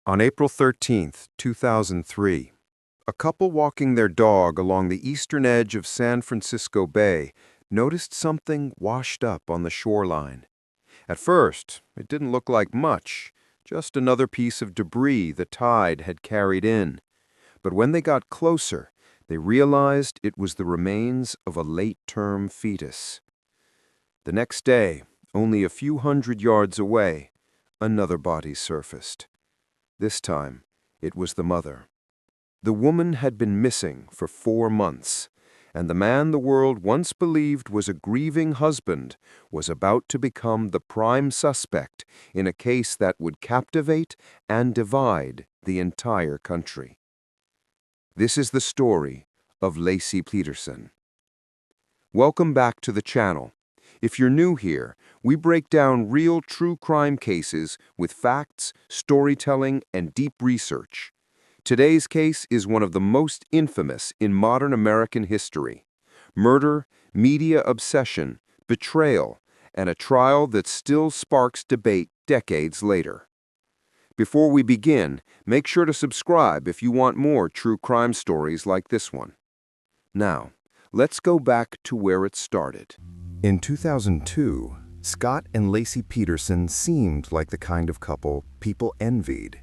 On April 13th, 2003, a couple walking their dog along the eastern edge of San Francisco Bay noticed something washed up on the shoreline. At first, it didn't look like much, just another piece of debris the tide had carried in. But when they got closer, they realized it was the remains of a late-term fetus. The next day, only a few hundred yards away, another body surfaced. This time, it was the mother. The woman had been missing for 4 months, and the man the world once believed was a grieving husband was about to become the prime suspect in a case that would captivate and divide the entire country. This is the story of Laci Peterson. Welcome back to the channel. If you're new here, we break down real true crime cases with facts, storytelling, and deep research. Today's case is one of the most infamous in modern American history. Murder, media obsession, betrayal, and a trial that still sparks debate decades later. Before we begin, make sure to subscribe if you want more true crime stories like this one. Now, let's go back to where it started. In 2002, Scott and Laci Peterson seemed like the kind of couple people envied.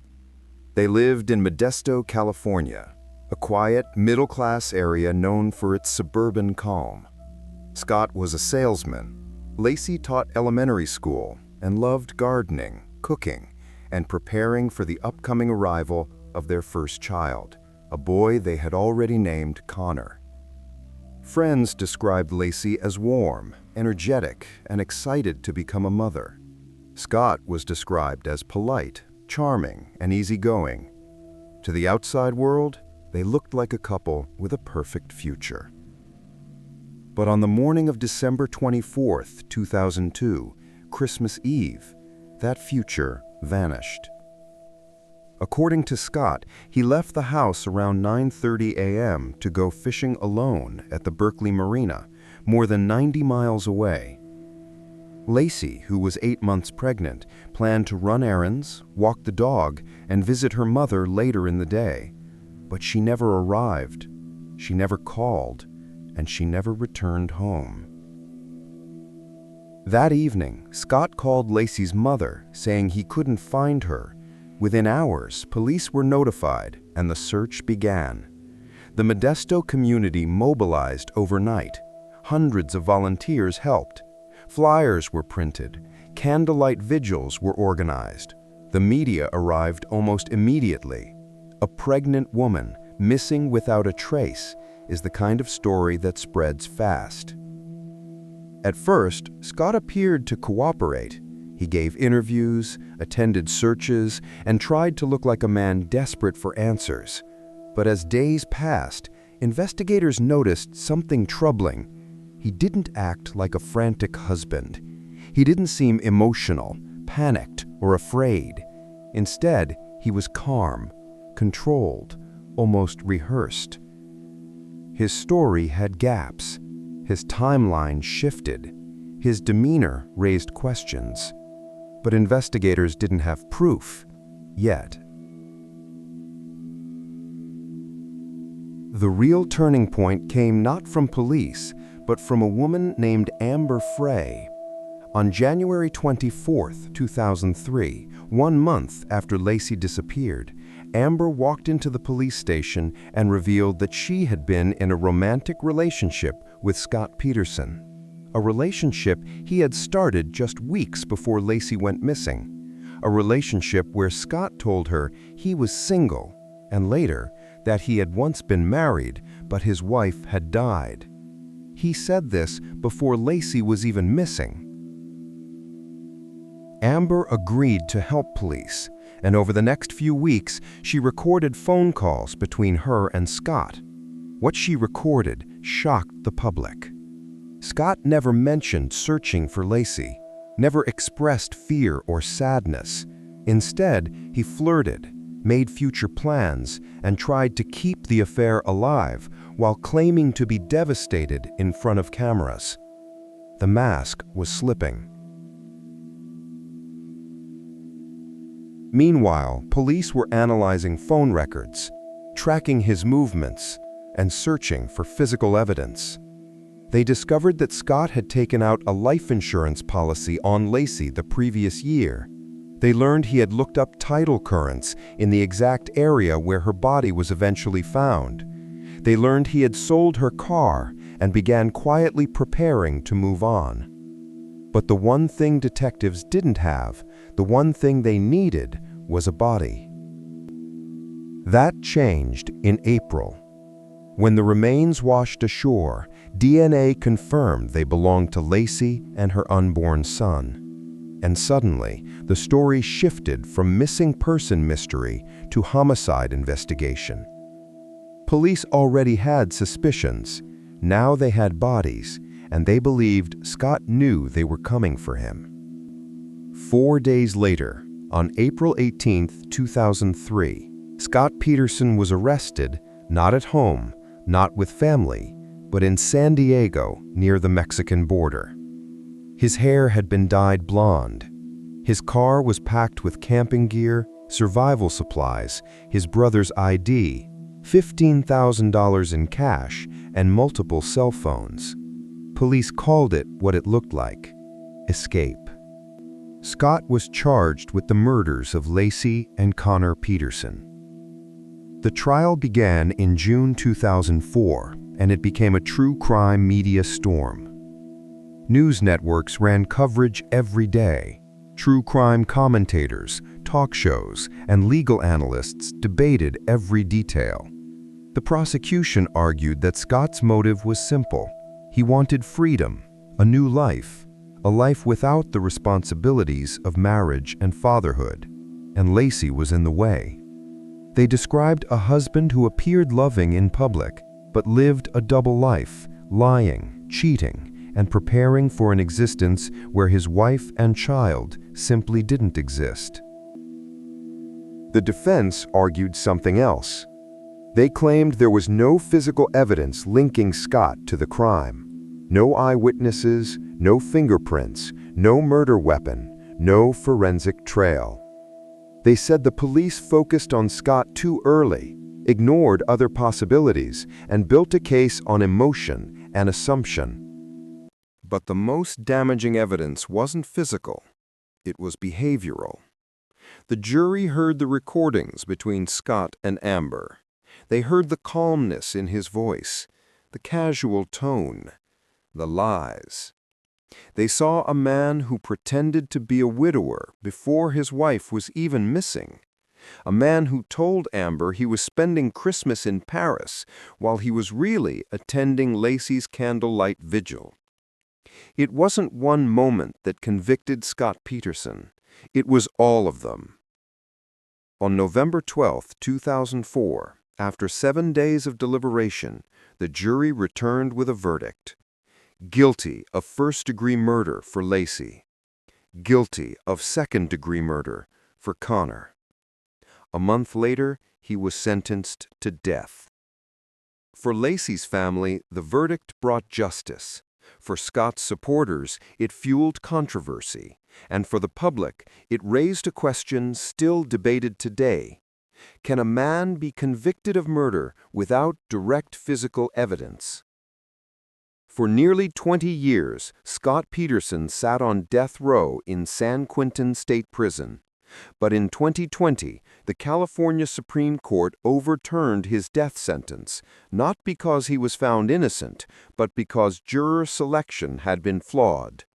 They lived in Modesto, California, a quiet, middle-class area known for its suburban calm. Scott was a salesman. Laci taught elementary school and loved gardening, cooking, and preparing for the upcoming arrival of their first child, a boy they had already named Connor. Friends described Laci as warm, energetic, and excited to become a mother. Scott was described as polite, charming, and easygoing. To the outside world, they looked like a couple with a perfect future. But on the morning of December 24th, 2002, Christmas Eve, that future vanished. According to Scott, he left the house around 9:30 a.m. to go fishing alone at the Berkeley Marina, more than 90 miles away. Laci, who was 8 months pregnant, planned to run errands, walk the dog, and visit her mother later in the day. But she never arrived, she never called, and she never returned home. That evening, Scott called Laci's mother, saying he couldn't find her. Within hours, police were notified, and the search began. The Modesto community mobilized overnight. Hundreds of volunteers helped. Flyers were printed. Candlelight vigils were organized. The media arrived almost immediately. A pregnant woman missing without a trace is the kind of story that spreads fast. At first, Scott appeared to cooperate. He gave interviews, attended searches, and tried to look like a man desperate for answers. But as days passed, investigators noticed something troubling. He didn't act like a frantic husband. He didn't seem emotional, panicked, or afraid. Instead, he was calm, controlled, almost rehearsed. His story had gaps. His timeline shifted. His demeanor raised questions. But investigators didn't have proof, yet. The real turning point came not from police, but from a woman named Amber Frey. On January 24, 2003, 1 month after Laci disappeared, Amber walked into the police station and revealed that she had been in a romantic relationship with Scott Peterson. A relationship he had started just weeks before Laci went missing. A relationship where Scott told her he was single, and later that he had once been married, but his wife had died. He said this before Laci was even missing. Amber agreed to help police, and over the next few weeks, she recorded phone calls between her and Scott. What she recorded shocked the public. Scott never mentioned searching for Laci, never expressed fear or sadness. Instead, he flirted, made future plans, and tried to keep the affair alive while claiming to be devastated in front of cameras. The mask was slipping. Meanwhile, police were analyzing phone records, tracking his movements, and searching for physical evidence. They discovered that Scott had taken out a life insurance policy on Laci the previous year. They learned he had looked up tidal currents in the exact area where her body was eventually found. They learned he had sold her car and began quietly preparing to move on. But the one thing detectives didn't have, the one thing they needed, was a body. That changed in April. When the remains washed ashore, DNA confirmed they belonged to Laci and her unborn son. And suddenly, the story shifted from missing person mystery to homicide investigation. Police already had suspicions. Now they had bodies, and they believed Scott knew they were coming for him. 4 days later, on April 18, 2003, Scott Peterson was arrested, not at home, not with family, but in San Diego near the Mexican border. His hair had been dyed blonde. His car was packed with camping gear, survival supplies, his brother's ID, $15,000 in cash, and multiple cell phones. Police called it what it looked like: escape. Scott was charged with the murders of Laci and Connor Peterson. The trial began in June 2004, and it became a true crime media storm. News networks ran coverage every day. True crime commentators, talk shows, and legal analysts debated every detail. The prosecution argued that Scott's motive was simple. He wanted freedom, a new life, a life without the responsibilities of marriage and fatherhood, and Laci was in the way. They described a husband who appeared loving in public, but lived a double life, lying, cheating, and preparing for an existence where his wife and child simply didn't exist. The defense argued something else. They claimed there was no physical evidence linking Scott to the crime. No eyewitnesses, no fingerprints, no murder weapon, no forensic trail. They said the police focused on Scott too early, ignored other possibilities, and built a case on emotion and assumption. But the most damaging evidence wasn't physical. It was behavioral. The jury heard the recordings between Scott and Amber. They heard the calmness in his voice, the casual tone, the lies. They saw a man who pretended to be a widower before his wife was even missing. A man who told Amber he was spending Christmas in Paris while he was really attending Laci's candlelight vigil. It wasn't one moment that convicted Scott Peterson. It was all of them. On November 12, 2004, after 7 days of deliberation, the jury returned with a verdict. Guilty of first-degree murder for Laci. Guilty of second-degree murder for Connor. A month later, he was sentenced to death. For Laci's family, the verdict brought justice. For Scott's supporters, it fueled controversy. And for the public, it raised a question still debated today. Can a man be convicted of murder without direct physical evidence? For nearly 20 years, Scott Peterson sat on death row in San Quentin State Prison. But in 2020, the California Supreme Court overturned his death sentence, not because he was found innocent, but because juror selection had been flawed.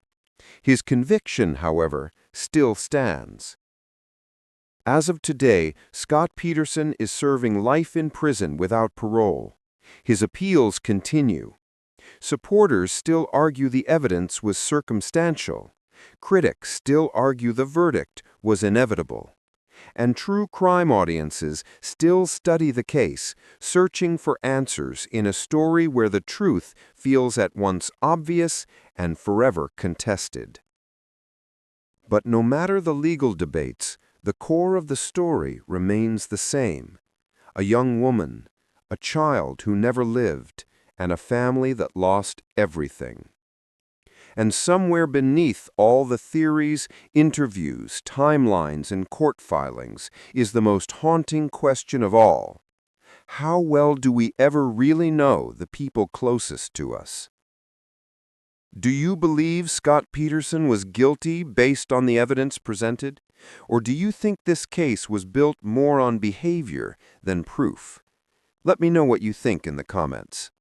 His conviction, however, still stands. As of today, Scott Peterson is serving life in prison without parole. His appeals continue. Supporters still argue the evidence was circumstantial. Critics still argue the verdict was inevitable. And true crime audiences still study the case, searching for answers in a story where the truth feels at once obvious and forever contested. But no matter the legal debates, the core of the story remains the same. A young woman, a child who never lived, and a family that lost everything. And somewhere beneath all the theories, interviews, timelines, and court filings is the most haunting question of all. How well do we ever really know the people closest to us? Do you believe Scott Peterson was guilty based on the evidence presented? Or do you think this case was built more on behavior than proof? Let me know what you think in the comments.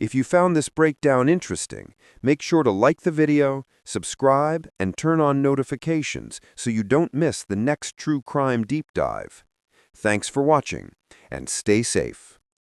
If you found this breakdown interesting, make sure to like the video, subscribe, and turn on notifications so you don't miss the next true crime deep dive. Thanks for watching, and stay safe.